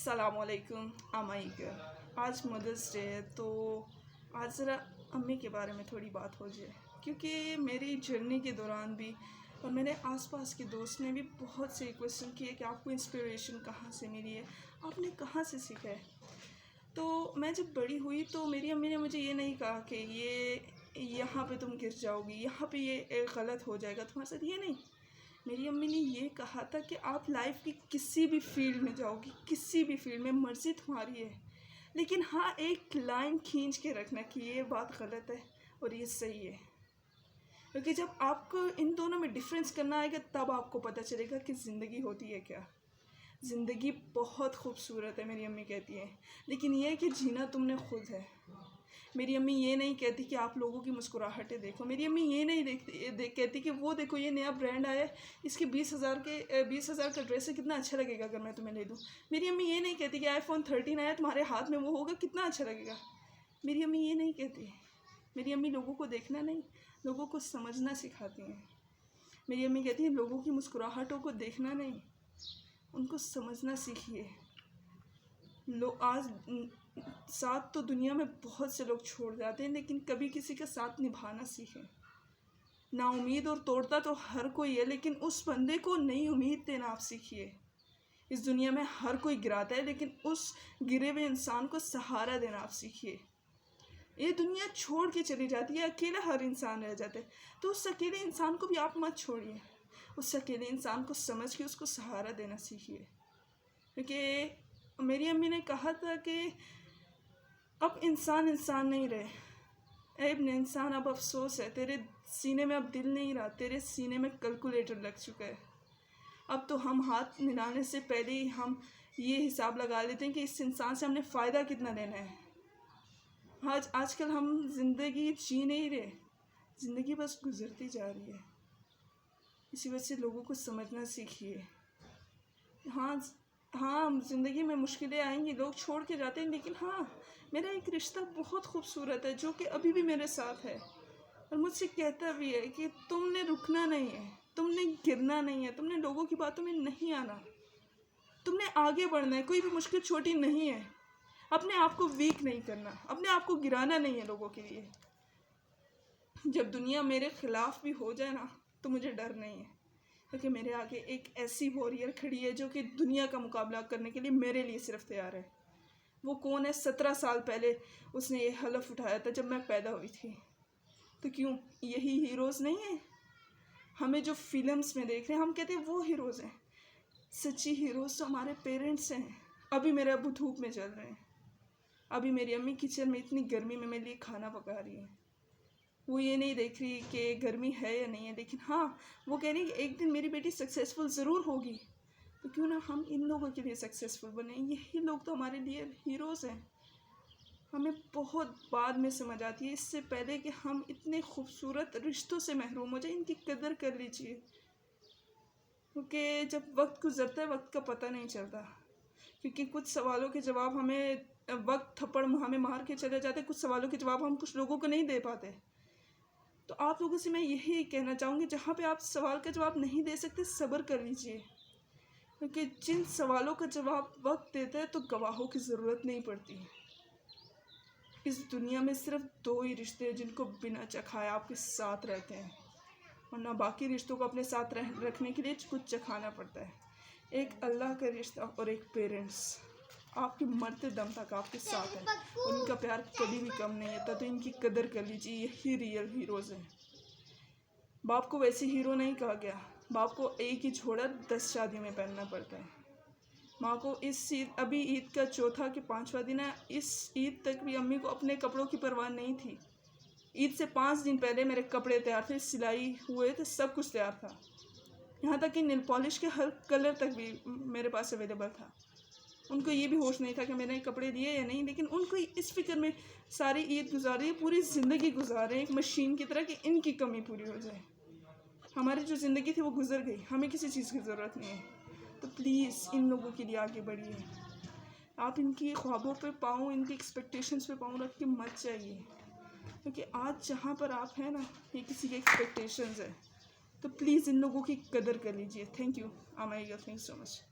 अस्सलाम वालेकुम अमाइका। आज मदर्स डे है तो आज ज़रा अम्मी के बारे में थोड़ी बात हो जाए, क्योंकि मेरी जर्नी के दौरान भी और मेरे आसपास के दोस्त ने भी बहुत से क्वेश्चन किए कि आपको इंस्पिरेशन कहाँ से मिली है, आपने कहाँ से सीखा है। तो मैं जब बड़ी हुई तो मेरी अम्मी ने मुझे ये नहीं कहा कि ये यहाँ पे तुम गिर जाओगी, यहाँ पे ये गलत हो जाएगा तुम्हारे साथ, ये नहीं। मेरी अम्मी ने ये कहा था कि आप लाइफ की किसी भी फील्ड में जाओगी, किसी भी फील्ड में, मर्ज़ी तुम्हारी है, लेकिन हाँ एक लाइन खींच के रखना कि ये बात गलत है और ये सही है। क्योंकि जब आपको इन दोनों में डिफरेंस करना आएगा तब आपको पता चलेगा कि ज़िंदगी होती है क्या। ज़िंदगी बहुत खूबसूरत है, मेरी अम्मी कहती है, लेकिन ये है कि जीना तुमने खुद है। मेरी अम्मी ये नहीं कहती कि आप लोगों की मुस्कुराहटें देखो। मेरी अम्मी ये नहीं कहती कि वो देखो ये नया ब्रांड आया है, इसके 20,000 का ड्रेस है, कितना अच्छा लगेगा अगर मैं तुम्हें ले दूँ। मेरी अम्मी ये नहीं कहती कि iPhone 13 आया तुम्हारे हाथ में, वो होगा कितना अच्छा लगेगा। मेरी अम्मी ये नहीं कहती। मेरी अम्मी लोगों को देखना नहीं, लोगों को समझना सिखाती हैं। मेरी अम्मी कहती है लोगों की मुस्कुराहटों को देखना नहीं, उनको समझना सीखिए। आज साथ तो दुनिया में बहुत से लोग छोड़ जाते हैं, लेकिन कभी किसी का साथ निभाना सीखें। नाउम्मीद और तोड़ता तो हर कोई है, लेकिन उस बंदे को नई उम्मीद देना आप सीखिए। इस दुनिया में हर कोई गिराता है, लेकिन उस गिरे हुए इंसान को सहारा देना आप सीखिए। ये दुनिया छोड़ के चली जाती है, अकेला हर इंसान रह जाता है, तो उस अकेले इंसान को भी आप मत छोड़िए। उस अकेले इंसान को समझ के उसको सहारा देना सीखिए। क्योंकि मेरी अम्मी ने कहा था कि अब इंसान नहीं रहे, इब्न इंसान अब अफसोस है, तेरे सीने में अब दिल नहीं रहा, तेरे सीने में कैलकुलेटर लग चुका है। अब तो हम हाथ मिलाने से पहले ही हम ये हिसाब लगा लेते हैं कि इस इंसान से हमने फ़ायदा कितना लेना है। आजकल हम ज़िंदगी जी नहीं रहे, ज़िंदगी बस गुजरती जा रही है। इसी वजह से लोगों को समझना सीखिए। हाँ ज़िंदगी में मुश्किलें आएंगी, लोग छोड़ के जाते हैं, लेकिन हाँ मेरा एक रिश्ता बहुत खूबसूरत है जो कि अभी भी मेरे साथ है और मुझसे कहता भी है कि तुमने रुकना नहीं है, तुमने गिरना नहीं है, तुमने लोगों की बातों में नहीं आना, तुमने आगे बढ़ना है। कोई भी मुश्किल छोटी नहीं है, अपने आप को वीक नहीं करना, अपने आप को गिराना नहीं है लोगों के लिए। जब दुनिया मेरे ख़िलाफ़ भी हो जाए ना तो मुझे डर नहीं है, क्योंकि मेरे आगे एक ऐसी वॉरियर खड़ी है जो कि दुनिया का मुकाबला करने के लिए मेरे लिए सिर्फ तैयार है। वो कौन है? 17 साल पहले उसने ये हलफ उठाया था जब मैं पैदा हुई थी। तो क्यों यही हीरोज़ नहीं हैं? हमें जो फिल्म्स में देख रहे हैं हम कहते हैं वो हीरोज़ हैं। सच्ची हीरोज़ तो हमारे पेरेंट्स हैं। अभी मेरे अब्बू धूप में चल रहे हैं, अभी मेरी अम्मी किचन में इतनी गर्मी में मेरे लिए खाना पका रही है। वो ये नहीं देख रही कि गर्मी है या नहीं है, लेकिन हाँ वो कह रही है कि एक दिन मेरी बेटी सक्सेसफुल ज़रूर होगी। तो क्यों ना हम इन लोगों के लिए सक्सेसफुल बने। यही लोग तो हमारे लिए हीरोज़ हैं। हमें बहुत बाद में समझ आती है, इससे पहले कि हम इतने खूबसूरत रिश्तों से महरूम हो जाए। इनकी कदर कर लीजिए, क्योंकि जब वक्त गुजरता है वक्त का पता नहीं चलता। क्योंकि कुछ सवालों के जवाब हमें वक्त थप्पड़ हमें मार के चले जाते, कुछ सवालों के जवाब हम कुछ लोगों को नहीं दे पाते। तो आप लोगों से मैं यही कहना चाहूँगी, जहाँ पे आप सवाल का जवाब नहीं दे सकते सब्र कर लीजिए, क्योंकि जिन सवालों का जवाब वक्त देता है तो गवाहों की ज़रूरत नहीं पड़ती। इस दुनिया में सिर्फ 2 ही रिश्ते हैं जिनको बिना चखाए आपके साथ रहते हैं, वरना बाकी रिश्तों को अपने साथ रखने के लिए कुछ चखाना पड़ता है। एक अल्लाह का रिश्ता और एक पेरेंट्स आपके मरते दम तक आपके साथ है, उनका प्यार कभी भी कम नहीं होता। तो इनकी कदर कर लीजिए, यही रियल हीरोज़ हैं। बाप को वैसे हीरो नहीं कहा गया, बाप को एक ही छोड़ा 10 शादियों में पहनना पड़ता है। माँ को अभी ईद का चौथा कि 5वां दिन है, इस ईद तक भी अम्मी को अपने कपड़ों की परवाह नहीं थी। ईद से 5 दिन पहले मेरे कपड़े तैयार थे, सिलाई हुए थे, सब कुछ तैयार था, यहाँ तक कि नेल पॉलिश के हर कलर तक भी मेरे पास अवेलेबल था। उनको ये भी होश नहीं था कि मैंने कपड़े लिए या नहीं, लेकिन उनको इस फिक्र में सारी ईद गुजारी, पूरी ज़िंदगी गुजारे एक मशीन की तरह कि इनकी कमी पूरी हो जाए। हमारी जो ज़िंदगी थी वो गुजर गई, हमें किसी चीज़ की ज़रूरत नहीं है। तो प्लीज़ इन लोगों के लिए आगे बढ़िए। आप इनकी ख्वाबों पे पाँव, इनकी एक्सपेक्टेशंस पे पाँव रख के मत जाइए, क्योंकि आज जहाँ पर आप हैं ना ये किसी के एक्सपेक्टेशंस है। तो प्लीज़ इन लोगों की कदर कर लीजिए। थैंक यू अमाइका, थैंक सो मच।